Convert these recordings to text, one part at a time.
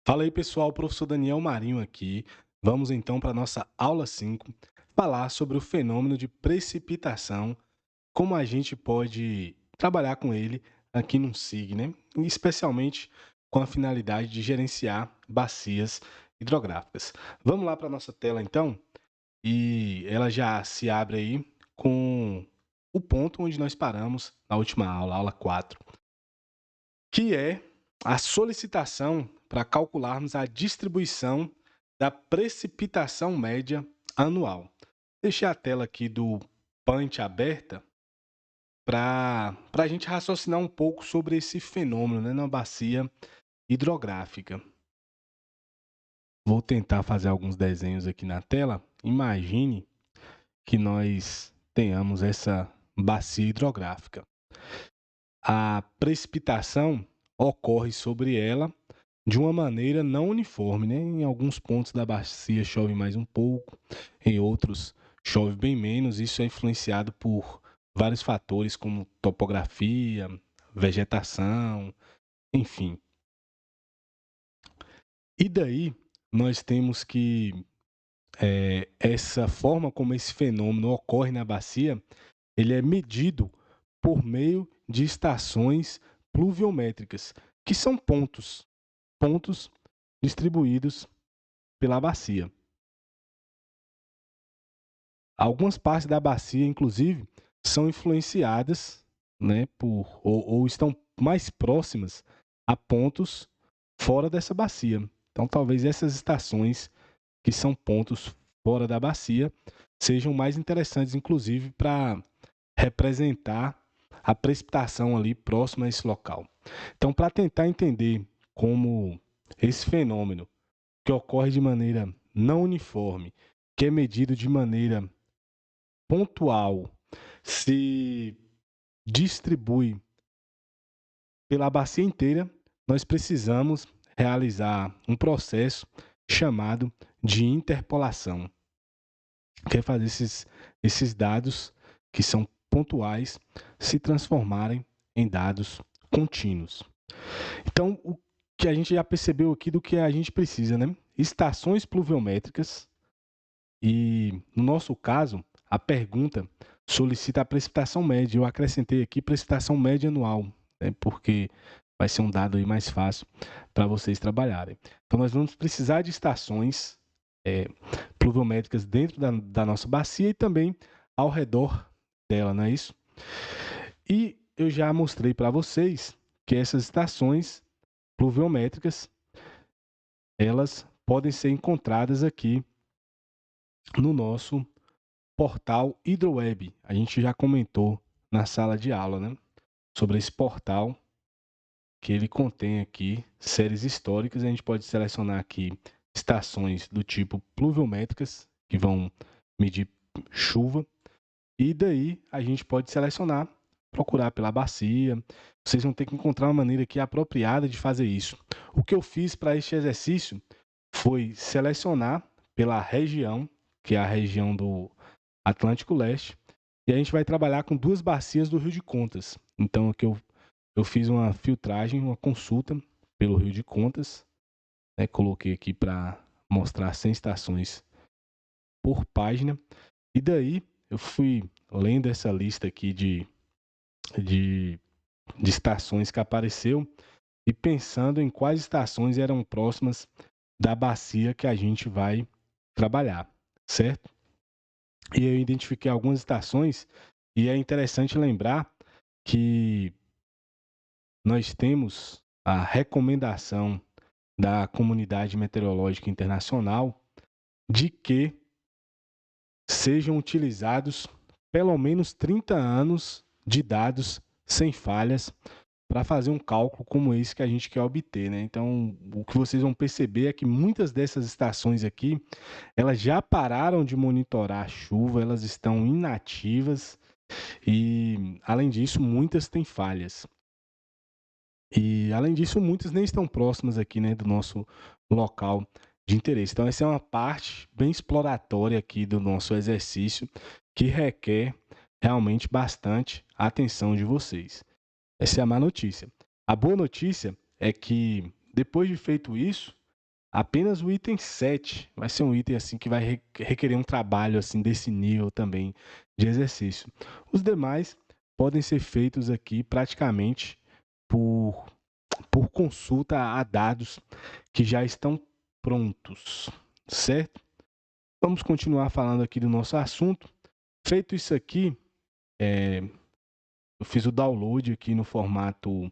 Fala aí pessoal, professor Daniel Marinho aqui. Vamos então para a nossa aula 5, falar sobre o fenômeno de precipitação, como a gente pode trabalhar com ele aqui no SIG, né? E especialmente com a finalidade de gerenciar bacias hidrográficas. Vamos lá para a nossa tela então, e ela já se abre aí com o ponto onde nós paramos na última aula, aula 4, que é a solicitação para calcularmos a distribuição da precipitação média anual. Deixei a tela aqui do Punch aberta para a gente raciocinar um pouco sobre esse fenômeno, né, na bacia hidrográfica. Vou tentar fazer alguns desenhos aqui na tela. Imagine que nós tenhamos essa bacia hidrográfica. A precipitação ocorre sobre ela de uma maneira não uniforme, né? Em alguns pontos da bacia chove mais um pouco, em outros chove bem menos. Isso é influenciado por vários fatores como topografia, vegetação, enfim. E daí nós temos que essa forma como esse fenômeno ocorre na bacia, ele é medido por meio de estações pluviométricas, que são pontos distribuídos pela bacia. Algumas partes da bacia, inclusive, são influenciadas, né, ou estão mais próximas a pontos fora dessa bacia. Então, talvez essas estações, que são pontos fora da bacia, sejam mais interessantes, inclusive, para representar a precipitação ali próxima a esse local. Então, para tentar entender como esse fenômeno, que ocorre de maneira não uniforme, que é medido de maneira pontual, se distribui pela bacia inteira, nós precisamos realizar um processo chamado de interpolação, que é fazer esses dados que são pontuais se transformarem em dados contínuos. Então, o que a gente já percebeu aqui do que a gente precisa, né? Estações pluviométricas. E, no nosso caso, a pergunta solicita a precipitação média. Eu acrescentei aqui precipitação média anual, né, porque vai ser um dado aí mais fácil para vocês trabalharem. Então, nós vamos precisar de estações pluviométricas dentro da nossa bacia e também ao redor dela, não é isso? E eu já mostrei para vocês que essas estações pluviométricas, elas podem ser encontradas aqui no nosso portal Hidroweb. A gente já comentou na sala de aula, né, sobre esse portal, que ele contém aqui séries históricas. A gente pode selecionar aqui estações do tipo pluviométricas, que vão medir chuva, e daí a gente pode selecionar, procurar pela bacia. Vocês vão ter que encontrar uma maneira aqui apropriada de fazer isso. O que eu fiz para este exercício foi selecionar pela região, que é a região do Atlântico Leste, e a gente vai trabalhar com duas bacias do Rio de Contas. Então aqui eu fiz uma filtragem, uma consulta pelo Rio de Contas, né, coloquei aqui para mostrar 100 estações por página, e daí eu fui lendo essa lista aqui de, de estações que apareceu e pensando em quais estações eram próximas da bacia que a gente vai trabalhar, certo? E eu identifiquei algumas estações, e é interessante lembrar que nós temos a recomendação da Comunidade Meteorológica Internacional de que sejam utilizados pelo menos 30 anos de dados sem falhas para fazer um cálculo como esse que a gente quer obter, né? Então, o que vocês vão perceber é que muitas dessas estações aqui, elas já pararam de monitorar a chuva, elas estão inativas e, além disso, muitas têm falhas. E, além disso, muitas nem estão próximas aqui, né, do nosso local de interesse. Então, essa é uma parte bem exploratória aqui do nosso exercício que requer realmente bastante atenção de vocês. Essa é a má notícia. A boa notícia é que, depois de feito isso, Apenas o item 7 vai ser um item assim que vai requerer um trabalho assim desse nível também de exercício. Os demais podem ser feitos aqui praticamente por, por consulta a dados que já estão prontos, certo? Vamos continuar falando aqui do nosso assunto. Feito isso aqui, eu fiz o download aqui no formato,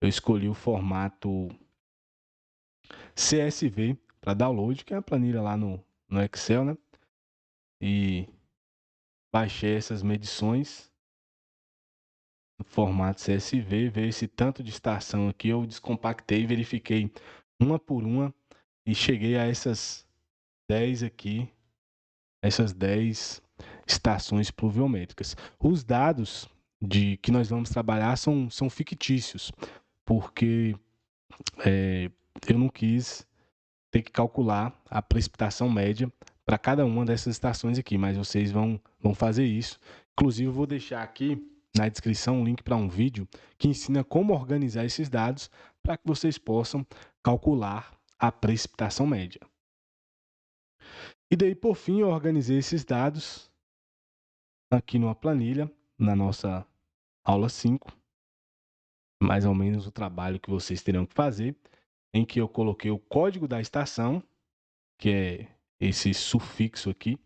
eu escolhi o formato CSV para download, que é a planilha lá no Excel, né? E baixei essas medições no formato CSV, veio esse tanto de estação aqui, eu descompactei, verifiquei uma por uma e cheguei a essas 10 aqui, essas 10 estações pluviométricas. Os dados de que nós vamos trabalhar são fictícios, porque eu não quis ter que calcular a precipitação média para cada uma dessas estações aqui, mas vocês vão fazer isso. Inclusive, eu vou deixar aqui na descrição um link para um vídeo que ensina como organizar esses dados para que vocês possam calcular a precipitação média. E daí, por fim, eu organizei esses dados aqui numa planilha, na nossa aula 5, mais ou menos o trabalho que vocês terão que fazer, em que eu coloquei o código da estação, que é esse sufixo aqui,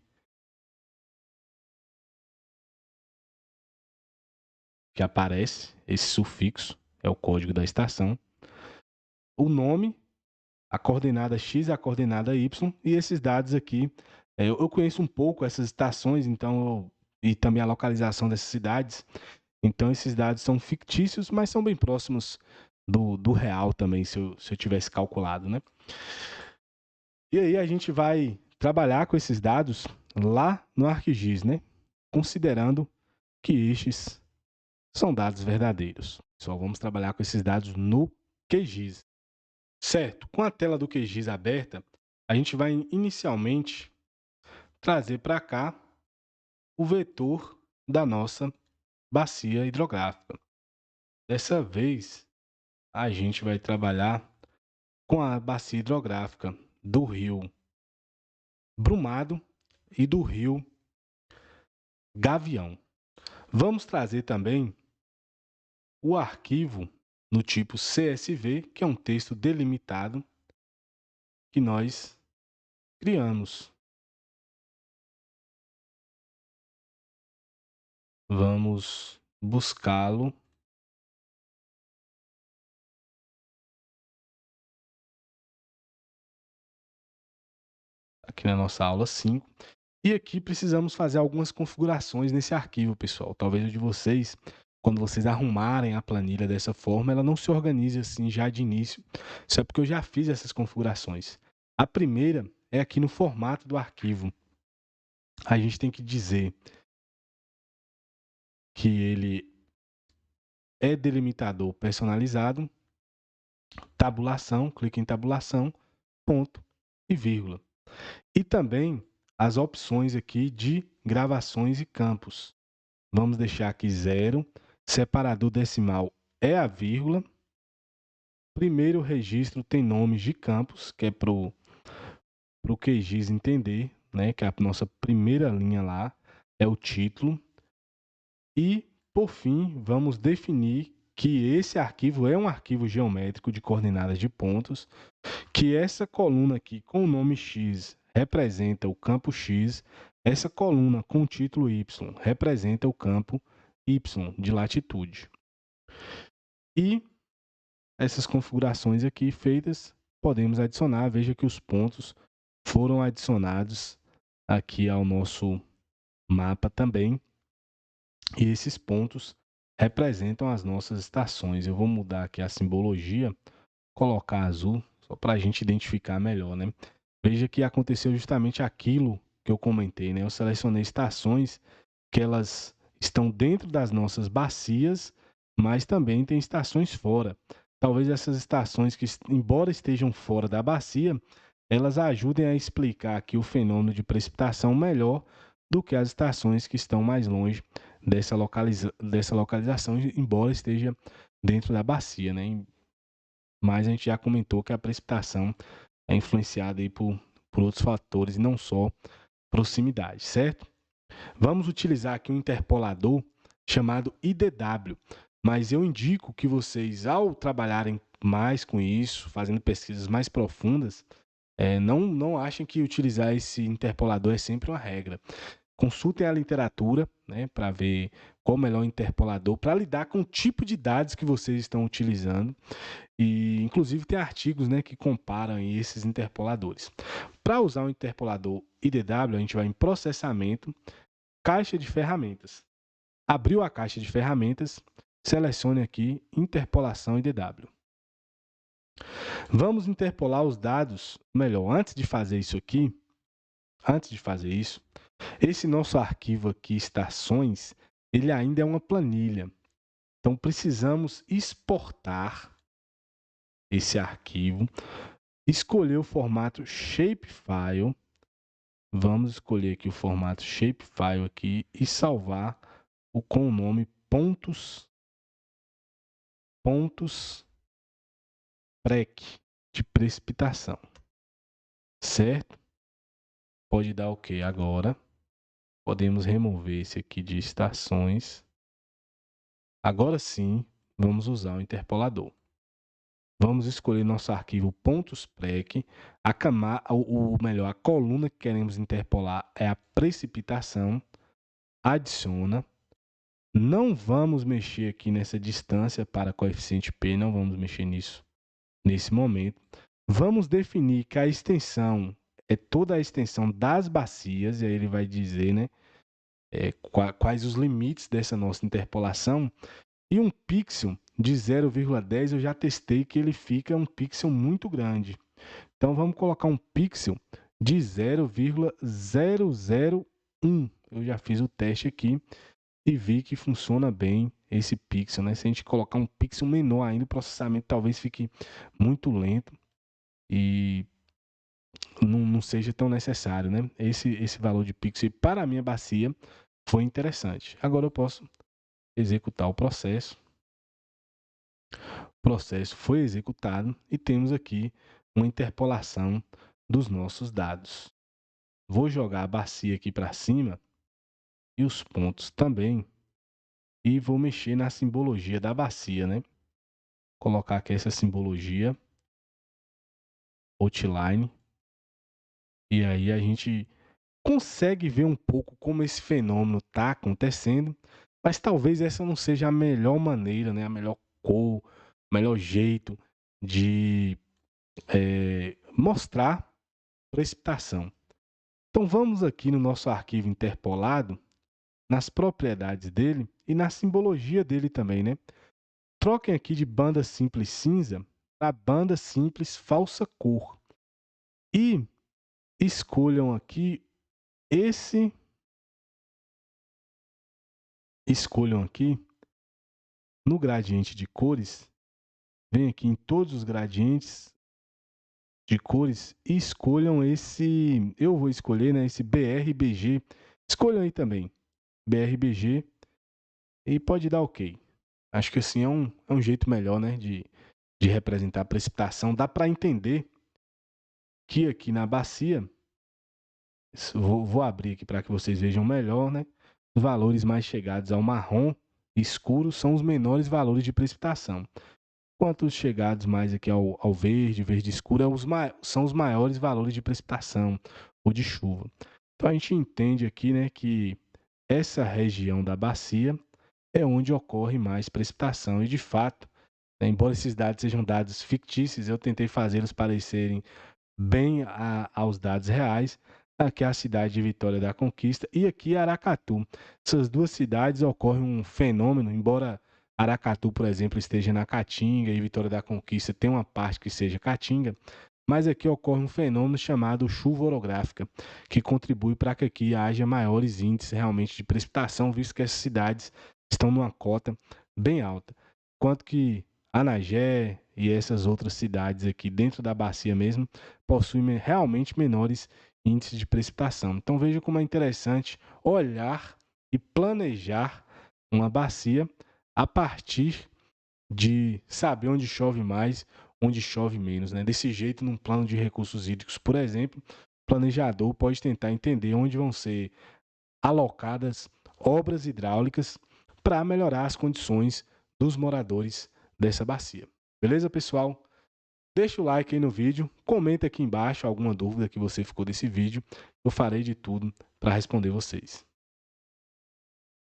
que aparece, esse sufixo é o código da estação, o nome, a coordenada X e a coordenada Y, e esses dados aqui, eu conheço um pouco essas estações, então, e também a localização dessas cidades, então esses dados são fictícios, mas são bem próximos do real também, se eu tivesse calculado, né? E aí a gente vai trabalhar com esses dados lá no ArcGIS, né? Considerando que estes são dados verdadeiros. Só vamos trabalhar com esses dados no QGIS. Certo, com a tela do QGIS aberta, a gente vai inicialmente trazer para cá o vetor da nossa bacia hidrográfica. Dessa vez, a gente vai trabalhar com a bacia hidrográfica do rio Brumado e do rio Gavião. Vamos trazer também o arquivo no tipo CSV, que é um texto delimitado que nós criamos. Vamos buscá-lo aqui na nossa aula 5. E aqui precisamos fazer algumas configurações nesse arquivo, pessoal. Talvez o de vocês, quando vocês arrumarem a planilha dessa forma, ela não se organize assim já de início. Isso é porque eu já fiz essas configurações. A primeira é aqui no formato do arquivo. A gente tem que dizer que ele é delimitador personalizado, tabulação, clique em tabulação, ponto e vírgula. E também as opções aqui de gravações e campos. Vamos deixar aqui 0, separador decimal é a vírgula, primeiro registro tem nomes de campos, que é para o QGIS entender, né, que é a nossa primeira linha lá, é o título. E, por fim, vamos definir que esse arquivo é um arquivo geométrico de coordenadas de pontos, que essa coluna aqui com o nome X representa o campo X, essa coluna com o título Y representa o campo Y de latitude. E essas configurações aqui feitas, podemos adicionar, veja que os pontos foram adicionados aqui ao nosso mapa também, e esses pontos representam as nossas estações. Eu vou mudar aqui a simbologia, colocar azul, só para a gente identificar melhor, né? Veja que aconteceu justamente aquilo que eu comentei, né? Eu selecionei estações que elas estão dentro das nossas bacias, mas também tem estações fora. Talvez essas estações que, embora estejam fora da bacia, elas ajudem a explicar aqui o fenômeno de precipitação melhor do que as estações que estão mais longe dessa localização, embora esteja dentro da bacia, né? Mas a gente já comentou que a precipitação é influenciado aí por outros fatores e não só proximidade, certo? Vamos utilizar aqui um interpolador chamado IDW, mas eu indico que vocês, ao trabalharem mais com isso, fazendo pesquisas mais profundas, não achem que utilizar esse interpolador é sempre uma regra. Consultem a literatura, né, para ver qual o melhor interpolador para lidar com o tipo de dados que vocês estão utilizando. E, inclusive, tem artigos, né, que comparam esses interpoladores. Para usar o interpolador IDW, a gente vai em processamento, caixa de ferramentas. Abriu a caixa de ferramentas, selecione aqui interpolação IDW. Vamos interpolar os dados, melhor, antes de fazer isso, esse nosso arquivo aqui, estações, ele ainda é uma planilha. Então, precisamos exportar esse arquivo, escolher o formato shapefile. Vamos escolher aqui o formato shapefile aqui e salvar com o nome pontos PREC de precipitação. Certo? Pode dar OK agora. Podemos remover esse aqui de estações. Agora sim, vamos usar o interpolador. Vamos escolher nosso arquivo .sprec. A coluna que queremos interpolar é a precipitação. Adiciona. Não vamos mexer aqui nessa distância para coeficiente P, não vamos mexer nisso nesse momento. Vamos definir que a extensão é toda a extensão das bacias, e aí ele vai dizer, né, quais os limites dessa nossa interpolação. E um pixel de 0,10 eu já testei que ele fica um pixel muito grande. Então vamos colocar um pixel de 0,001. Eu já fiz o teste aqui e vi que funciona bem esse pixel, né? Se a gente colocar um pixel menor ainda, o processamento talvez fique muito lento e não seja tão necessário, né? Esse valor de pixel para a minha bacia foi interessante. Agora eu posso executar o processo. O processo foi executado e temos aqui uma interpolação dos nossos dados. Vou jogar a bacia aqui para cima e os pontos também e vou mexer na simbologia da bacia, né? Colocar aqui essa simbologia outline e aí a gente consegue ver um pouco como esse fenômeno está acontecendo, mas talvez essa não seja a melhor maneira, né? A melhor cor, o melhor jeito de mostrar precipitação. Então vamos aqui no nosso arquivo interpolado, nas propriedades dele e na simbologia dele também, né? Troquem aqui de banda simples cinza para banda simples falsa cor. E escolham aqui no gradiente de cores, vem aqui em todos os gradientes de cores e escolham eu vou escolher, né, esse BRBG. Escolham aí também, BRBG, e pode dar OK. Acho que assim é um jeito melhor, né, de representar a precipitação. Dá para entender que aqui na bacia, vou abrir aqui para que vocês vejam melhor, né? Os valores mais chegados ao marrom escuro são os menores valores de precipitação. Enquanto os chegados mais aqui ao verde escuro, são os maiores valores de precipitação ou de chuva. Então a gente entende aqui, né, que essa região da bacia é onde ocorre mais precipitação e, de fato, embora esses dados sejam dados fictícios, eu tentei fazê-los parecerem bem aos dados reais. Aqui é a cidade de Vitória da Conquista e aqui Aracatu. Essas duas cidades ocorre um fenômeno, embora Aracatu, por exemplo, esteja na Caatinga e Vitória da Conquista tem uma parte que seja Caatinga, mas aqui ocorre um fenômeno chamado chuva orográfica, que contribui para que aqui haja maiores índices realmente de precipitação, visto que essas cidades estão numa cota bem alta. Enquanto que Anagé e essas outras cidades aqui dentro da bacia mesmo possuem realmente menores índices de precipitação. Então veja como é interessante olhar e planejar uma bacia a partir de saber onde chove mais, onde chove menos, né? Desse jeito, num plano de recursos hídricos, por exemplo, o planejador pode tentar entender onde vão ser alocadas obras hidráulicas para melhorar as condições dos moradores dessa bacia. Beleza, pessoal? Deixa o like aí no vídeo, comenta aqui embaixo alguma dúvida que você ficou desse vídeo. Eu farei de tudo para responder vocês.